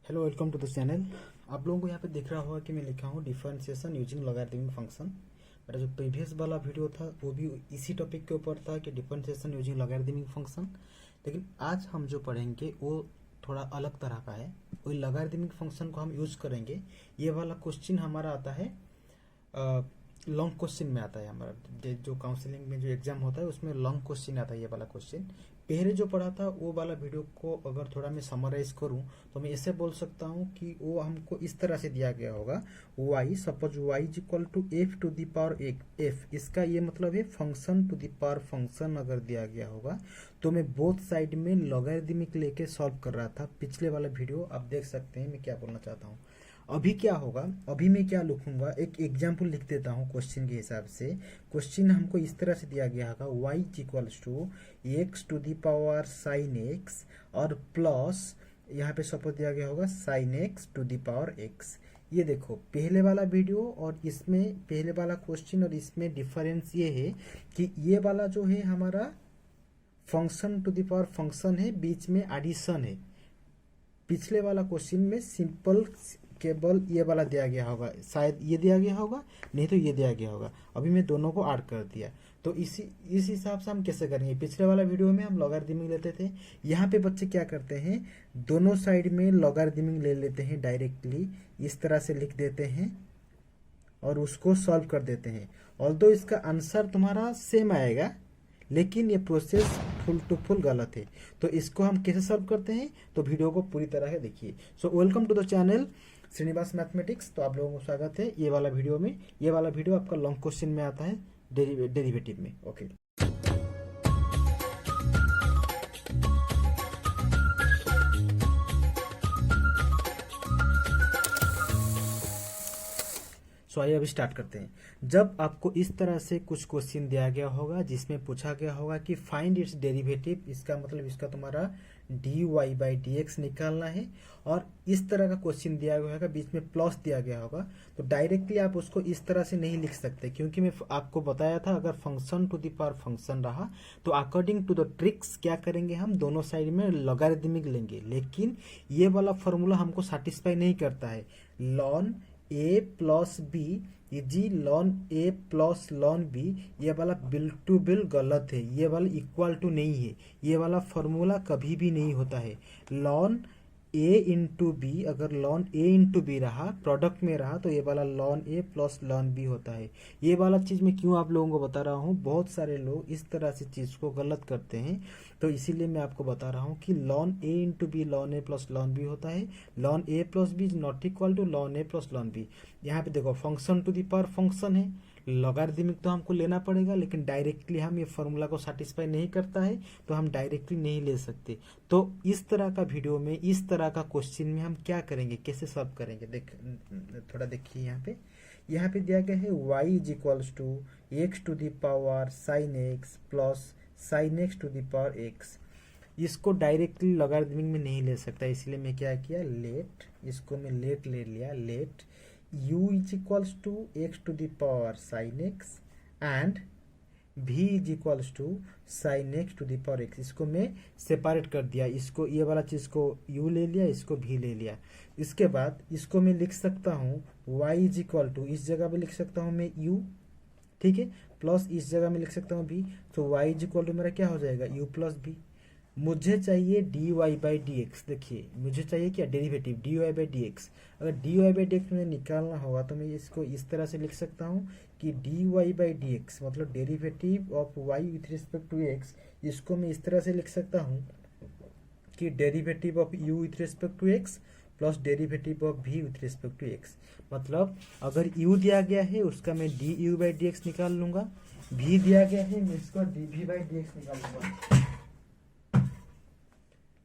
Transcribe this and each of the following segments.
Hello, welcome to the channel. आप लोगों को यहाँ पे दिख रहा होगा कि मैं लिखा हूँ डिफरेंशिएशन यूजिंग लॉगरिथमिक फंक्शन। मेरा जो प्रीवियस वाला वीडियो था वो भी इसी टॉपिक के ऊपर था कि डिफरेंशिएशन यूजिंग लॉगरिथमिक फंक्शन। लेकिन आज हम जो पढ़ेंगे वो थोड़ा अलग तरह का है। वही लॉगरिथमिक फंक्शन को हम यूज करेंगे। ये वाला क्वेश्चन हमारा आता है लॉन्ग क्वेश्चन में आता है। हमारा जो काउंसलिंग में जो एग्जाम होता है उसमें लॉन्ग क्वेश्चन आता है। ये वाला क्वेश्चन पहले जो पढ़ा था वो वाला वीडियो को अगर थोड़ा मैं समराइज करूं तो मैं ऐसे बोल सकता हूं कि वो हमको इस तरह से दिया गया होगा। y suppose y is equal to F to the power F. इसका ये मतलब है function to the power function अगर दिया गया होगा तो मैं बोथ साइड में लॉगरिथमिक लेके सॉल्व कर रहा था। पिछले वाला वीडियो आप देख सकते हैं मैं क्या बोलना चाहता हूँ। अभी क्या होगा, अभी मैं क्या लिखूंगा, एक एग्जाम्पल लिख देता हूँ क्वेश्चन के हिसाब से। क्वेश्चन हमको इस तरह से दिया गया होगा y equals to X to the power sine X और प्लस यहाँ पे सपोज दिया गया होगा sine x to the power x. ये देखो पहले वाला वीडियो और इसमें पहले वाला क्वेश्चन और इसमें डिफरेंस ये है कि ये वाला जो है हमारा function to the power function है, बीच में एडिशन है। पिछले वाला क्वेश्चन में सिंपल केवल ये वाला दिया गया होगा, शायद ये दिया गया होगा, नहीं तो ये दिया गया होगा। अभी मैं दोनों को ऐड कर दिया। तो इस हिसाब से हम कैसे करेंगे। पिछले वाला वीडियो में हम लॉगरिथमिक लेते थे। यहाँ पे बच्चे क्या करते हैं, दोनों साइड में लॉगरिथमिक ले लेते हैं, डायरेक्टली इस तरह से लिख देते हैं और उसको सॉल्व कर देते हैं। ऑल्दो इसका आंसर तुम्हारा सेम आएगा लेकिन ये प्रोसेस फुल टू फुल गलत है। तो इसको हम कैसे सॉल्व करते हैं, तो वीडियो को पूरी तरह से देखिए। So welcome to the channel Srinivas mathematics. तो आप लोगों को स्वागत है ये वाला वीडियो में। ये वाला वीडियो आपका लॉन्ग क्वेश्चन में आता है, डेरिवेटिव में। ओके सो आइए अभी स्टार्ट करते हैं। जब आपको इस तरह से कुछ क्वेश्चन दिया गया होगा जिसमें पूछा गया होगा कि फाइंड इट्स डेरिवेटिव, इसका मतलब इसका तुम्हारा D Y by D X निकालना है, और इस तरह का क्वेश्चन दिया गया होगा, बीच में प्लस दिया गया होगा, तो डायरेक्टली आप उसको इस तरह से नहीं लिख सकते। क्योंकि मैं आपको बताया था अगर function to the power function रहा तो अकॉर्डिंग टू द ट्रिक्स क्या करेंगे, हम दोनों साइड में लॉगरिथमिक लेंगे। लेकिन ये वाला फॉर्मूला हमको सेटिस्फाई नहीं करता है। Ln A plus B is ln A plus ln B, ये वाला बिल टू बिल गलत है। ये वाला इक्वल टू नहीं है। ये वाला फॉर्मूला कभी भी नहीं होता है। लॉन ए इंटू बी, अगर लॉन ए इंटू बी रहा प्रोडक्ट में रहा तो ये वाला lawn A plus ln B होता है। ये वाला चीज मैं क्यों आप लोगों को बता रहा हूँ, बहुत सारे लोग इस तरह से चीज को गलत करते हैं, तो इसीलिए मैं आपको बता रहा हूँ कि ln A into B ln A plus ln B होता है। Ln A plus B is not equal to ln A plus ln B. यहाँ पे देखो function to the power function है, लॉगरिथमिक तो हमको लेना पड़ेगा, लेकिन डायरेक्टली हम ये फॉर्मूला को सेटिस्फाई नहीं करता है तो हम डायरेक्टली नहीं ले सकते। तो इस तरह का वीडियो में, इस तरह का क्वेश्चन में हम क्या करेंगे, कैसे सॉल्व करेंगे, थोड़ा देखिए। यहाँ पे दिया गया है y is equals to X to the power sine X plus sine x to the power X. इसको डायरेक्टली लॉगरिथमिक में नहीं ले सकता, इसलिए मैं क्या किया, लेट, इसको मैं लेट ले लिया। Let u is equals to X to the power sine X and v is equals to sine x to the power X. इसको मैं सेपरेट कर दिया, इसको ये वाला चीज को u ले लिया, इसको v ले लिया। इसके बाद इसको मैं लिख सकता हूँ y इज इक्वल टू, इस जगह पे लिख सकता हूँ मैं u, ठीक है, प्लस इस जगह में लिख सकता हूँ v। तो y इज इक्वल टू मेरा क्या हो जाएगा, u प्लस v। मुझे चाहिए D Y by D x. देखिए मुझे चाहिए क्या, derivative d Y by D x. अगर d Y by D x मुझे निकालना होगा तो मैं इसको इस तरह से लिख सकता हूँ कि d Y by D x मतलब derivative of y with respect to x. इसको मैं इस तरह से लिख सकता हूँ कि derivative of u with respect to x plus derivative of v with respect to x. मतलब अगर u दिया गया है उसका मैं d u by D x निकाल लूंगा, v दिया गया है मैं इसका d v by D x निकाल लूंगा,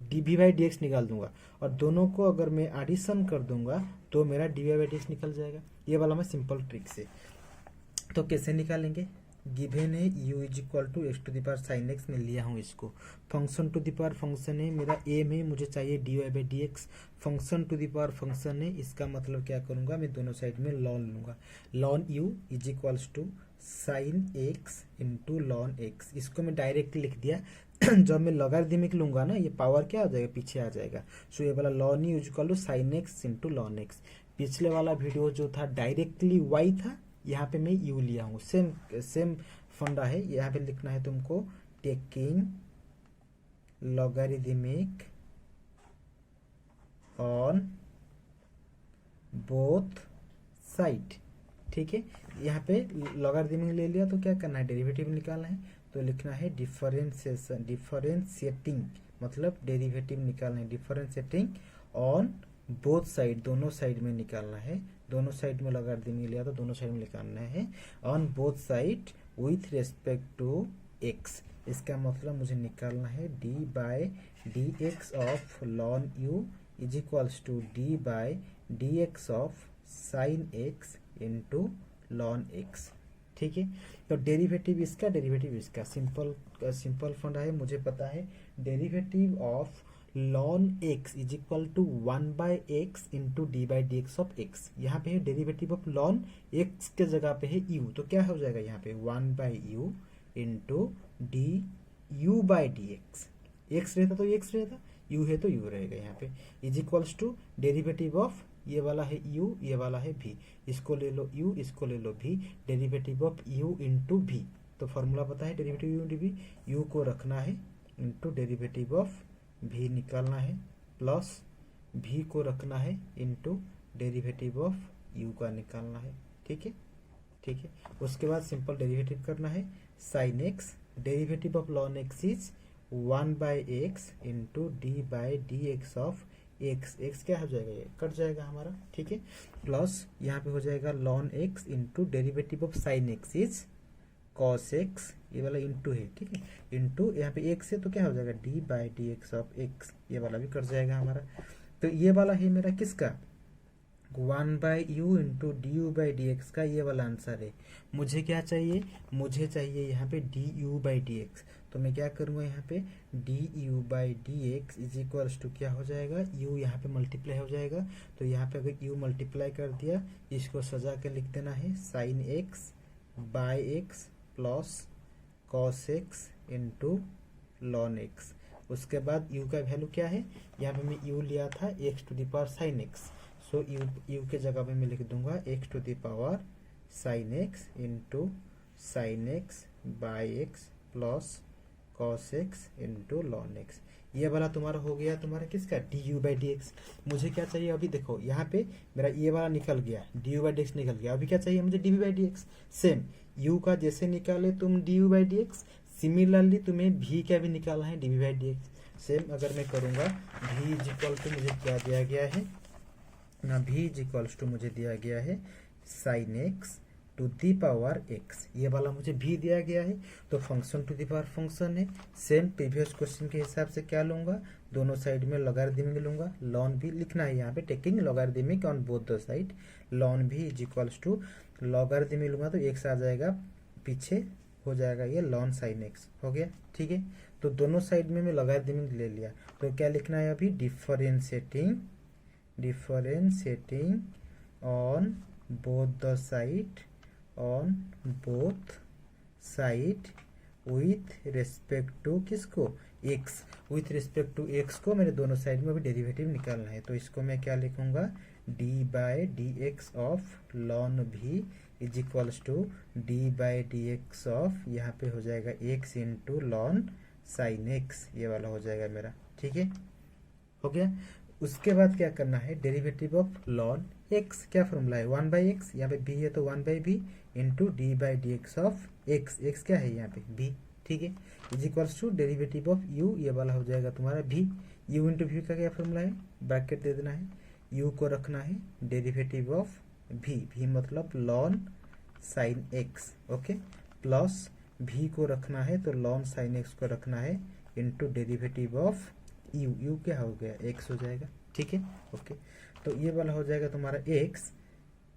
D v by D x निकाल दूंगा। और दोनों को अगर मैं एडिशन कर दूंगा तो मेरा D Y by D x निकल जाएगा। ये वाला मैं सिंपल ट्रिक से। तो कैसे निकालेंगे, गिवन है u is equal to X to the power sine X, में लिया हूँ इसको। Function to the power function है, मेरा एम है, मुझे चाहिए D Y by D X. Function to the power function है, इसका मतलब क्या करूँगा, मैं दोनों साइड में लॉन लूंगा। Ln u is equals to sine x into ln X. इसको मैं डायरेक्ट लिख दिया जब मैं लॉगरिदमिक लूंगा ना, ये पावर क्या हो जाएगा, पीछे आ जाएगा। सो ये वाला ln U equal to sine x into ln X. पिछले वाला वीडियो जो था डायरेक्टली वाई था, यहाँ पे मैं यू लिया हूँ। सेम सेम फंडा है। यहाँ पे लिखना है तुमको taking logarithmic on both side. ठीक है, यहाँ पे लॉगरिदमिक ले लिया तो क्या करना है, डेरिवेटिव निकालना है। तो लिखना है डिफरेंशिएशन, डिफरेंशिएटिंग मतलब डेरिवेटिव निकालना है, डिफरेंशिएटिंग ऑन बोथ साइड, दोनों साइड में निकालना है। दोनों साइड में लॉगरिदमिक लिया तो दोनों साइड में निकालना है। On both side with respect to x, इसका मतलब मुझे निकालना है d by d x of ln u is equals to d by d x of sine x into ln x. ठीक है, तो डेरिवेटिव इसका, डेरिवेटिव इसका, सिंपल फंडा है, मुझे पता है derivative of lawn x is equal to 1 by x into d by D x of x. यहाँ पे है डेरिवेटिव ऑफ लॉन एक्स के जगह पे है यू, तो क्या हो जाएगा यहाँ पे 1 by you into D u by D x. X रहता तो एक्स रहता, यू है तो यू रहेगा यहाँ पे, is equals to derivative of ये वाला है u, ये वाला है v, इसको ले लो u, इसको ले लो v, derivative of u into v। तो फॉर्मूला पता है derivative u into v, u को रखना है इंटू डेरिवेटिव ऑफ v निकालना है, प्लस v को रखना है इंटू डेरिवेटिव ऑफ u का निकालना है। ठीक है, ठीक है, उसके बाद सिंपल डेरिवेटिव करना है sine x, derivative of lawn x is 1 by x into d by D x of x. X क्या हो जाएगा, ये कट जाएगा हमारा। ठीक है, प्लस यहाँ पे हो जाएगा lawn x into derivative of sine x is cos x, ये वाला इंटू है। ठीक है, इंटू यहाँ पे एक्स है तो क्या हो जाएगा D by D x of x, ये वाला भी कट जाएगा हमारा। तो ये वाला है मेरा किसका, 1 by you into D u by D x का ये वाला आंसर है। मुझे क्या चाहिए, मुझे चाहिए यहाँ पे d u by D x. तो मैं क्या करूँगा यहाँ पे d u by D x is equals to क्या हो जाएगा, यू यहाँ पे मल्टीप्लाई हो जाएगा। तो यहाँ पे अगर यू मल्टीप्लाई कर दिया, इसको सजा के लिख देना है sine x by x plus cos x into ln x. उसके बाद यू का वैल्यू क्या है, यहाँ पे मैं यू लिया था x to the power sine x, so u के जगह पे मैं लिख दूंगा x to the power sine x into sine x by x plus cos x into ln x. ये वाला तुम्हारा हो गया, तुम्हारा किसका d u by D x. मुझे क्या चाहिए अभी, देखो यहाँ पे मेरा ये वाला निकल गया, d u by D x निकल गया। अभी क्या चाहिए मुझे, d v by D x. Same u का जैसे निकाले तुम d u by D x, similarly तुम्हें भी का भी निकालना है d v by D x. Same अगर मैं करूँगा भी इज इक्वल टू मुझे क्या दिया गया है ना, भी इज इक्वल्स टू मुझे दिया गया है sine x to the power x, ये वाला मुझे भी दिया गया है। तो function to the power function है। सेम प्रीवियस क्वेश्चन के हिसाब से क्या लूंगा, दोनों साइड में लॉगरिदमिक लूंगा। लॉन भी लिखना है यहाँ पे taking logarithmic on both the side, lawn भी इज इक्वल्स टू लॉगरिदमिक लूंगा तो एक्स आ जाएगा, पीछे हो जाएगा ये लॉन साइन एक्स हो गया। ठीक है, तो दोनों साइड में मैं लॉगरिदमिक ले लिया। तो क्या लिखना है अभी, differentiating on both the side, on both side with respect to किसको, x, with respect to x को मेरे दोनों साइड में अभी डेरिवेटिव निकालना है। तो इसको मैं क्या लिखूंगा, d by D x of लॉन भी is equals to d by D x of, यहाँ पे हो जाएगा x इंटू लॉन साइन एक्स, ये वाला हो जाएगा मेरा। ठीक है, हो गया। उसके बाद क्या करना है, डेरिवेटिव ऑफ लॉन एक्स, क्या फॉर्मूला है 1 बाई एक्स, यहाँ पे बी है तो 1 by b into d by D x of x, x क्या है यहाँ पे बी। ठीक है, is equals to derivative of u, ये वाला हो जाएगा तुम्हारा भी, यू इंटू वी का क्या फॉर्मूला है, ब्रैकेट दे देना है, यू को रखना है डेरिवेटिव ऑफ भी मतलब lawn sine x, okay, plus भी को रखना है तो लॉन साइन एक्स को रखना है into derivative of you, you क्या हो गया एक्स हो जाएगा। ठीक है, ओके, तो ये वाला हो जाएगा तुम्हारा एक्स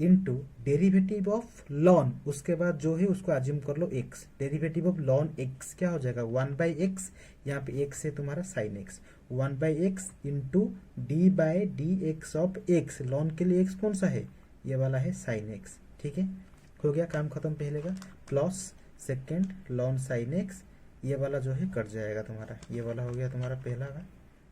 इंटू डेरिवेटिव ऑफ लॉन, उसके बाद जो है उसको अज्यूम कर लो x, derivative of lawn x क्या हो जाएगा 1 बाई एक्स, यहाँ पे एक्स है तुम्हारा sine x, 1 by x into d by D x of x, lawn के लिए एक्स कौन सा है, ये वाला है साइन एक्स। ठीक है, हो गया काम खत्म पहले का, plus second lawn sine x ये वाला जो है कट जाएगा तुम्हारा, ये वाला हो गया तुम्हारा पहला का,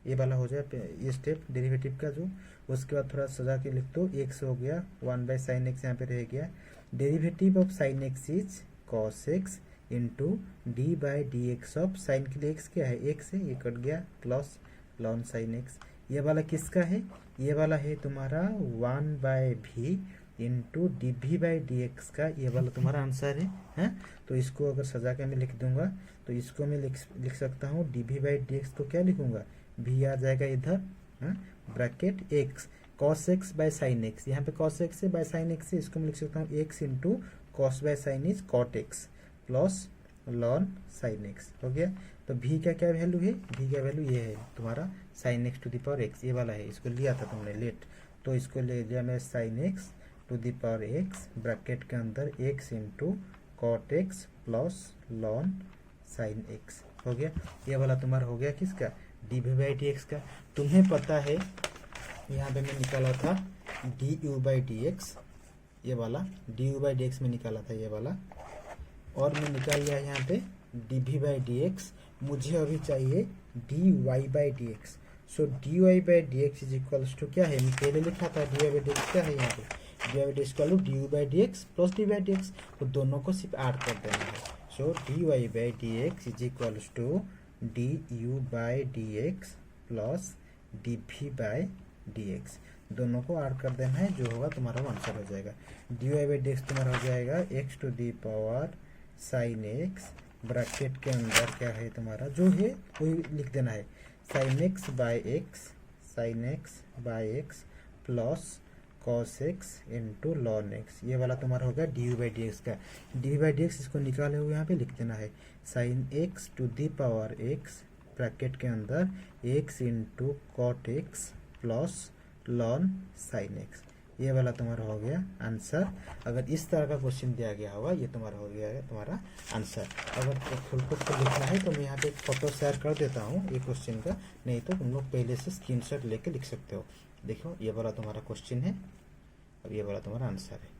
ये वाला हो जाए ये स्टेप डेरिवेटिव का जो। उसके बाद थोड़ा सजा के लिख दो, एक्स हो गया 1/sin x यहाँ पे रह गया। Derivative of sin x is cos x into d/dx of sine के लिए x क्या है, x है, ये कट गया, प्लस ln sin x। ये वाला किसका है, ये वाला है तुम्हारा 1/v इंटू dv/dx का, ये वाला तुम्हारा आंसर है। तो इसको अगर सजा के मैं लिख दूंगा तो इसको मैं लिख सकता हूँ dv/dx को क्या लिखूंगा, v आ जाएगा इधर, bracket x cos x by sine x, यहाँ पे cos x है बाय साइन x है, इसको मैं लिख सकता हूँ x into cos by sine is cot x plus ln sin x हो गया। तो v का क्या वैल्यू है, v का वैल्यू ये है तुम्हारा sin x to the power x, ये वाला है, इसको लिया था तुमने लेट, तो इसको ले लिया मैं sin x to the power x bracket के अंदर x into cot x plus ln sin x हो गया। ये वाला तुम्हारा हो गया किसका, dv/dx का। तुम्हें पता है यहाँ पे मैं निकाला था du/dx, ये वाला du/dx में निकाला था ये वाला, और मैं निकाल लिया यहाँ पे dv/dx। मुझे अभी चाहिए dy/dx। So dy/dx is equals to क्या है, मैं पहले लिखा था dy/dx क्या है यहाँ पे, dy/dx equal to du/dx plus dy/dx, तो दोनों को सिर्फ ऐड कर देना है। So dy/dx is equals to du/dx plus dv/dx, दोनों को ऐड कर देना है, जो होगा तुम्हारा आंसर हो जाएगा। dy/dx तुम्हारा हो जाएगा x to the power sin x bracket के अंदर क्या है तुम्हारा जो है वही लिख देना है, sin x by x plus cos x into ln x, ये वाला तुम्हारा होगा du/dx का। dv/dx इसको निकाले हुए यहाँ पे लिख देना है sin x to the power x bracket के अंदर x into cot x plus ln sin x, ये वाला तुम्हारा हो गया आंसर। अगर इस तरह का क्वेश्चन दिया गया होगा ये तुम्हारा हो गया है तुम्हारा आंसर। अगर फुल कोड को लिखना है तो मैं यहाँ पे एक फोटो शेयर कर देता हूँ ये क्वेश्चन का, नहीं तो तुम लोग पहले से स्क्रीनशॉट लेके लिख सकते हो। देखो ये वाला तुम्हारा क्वेश्चन है और ये वाला तुम्हारा आंसर है।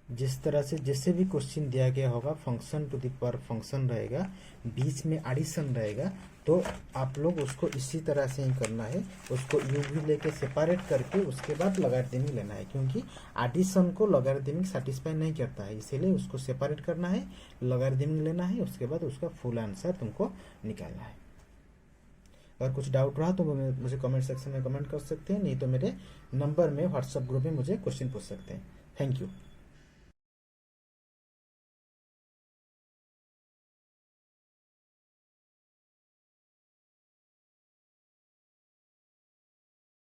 जिस तरह से जैसे भी क्वेश्चन दिया गया होगा function to the power function रहेगा, बीच में एडिशन रहेगा, तो आप लोग उसको इसी तरह से ही करना है, उसको यूवी लेके सेपरेट करके उसके बाद लॉगरिथमिक लेना है, क्योंकि एडिशन को लॉगरिथमिक सेटिस्फाई नहीं करता है, इसीलिए उसको सेपरेट करना है, लॉगरिथमिक लेना है, उसके बाद उसका फुल आंसर तुमको निकालना है। अगर कुछ डाउट रहा तो मुझे कमेंट सेक्शन में कमेंट कर सकते हैं, नहीं तो मेरे नंबर में व्हाट्सएप ग्रुप में मुझे क्वेश्चन पूछ सकते हैं। Thank you.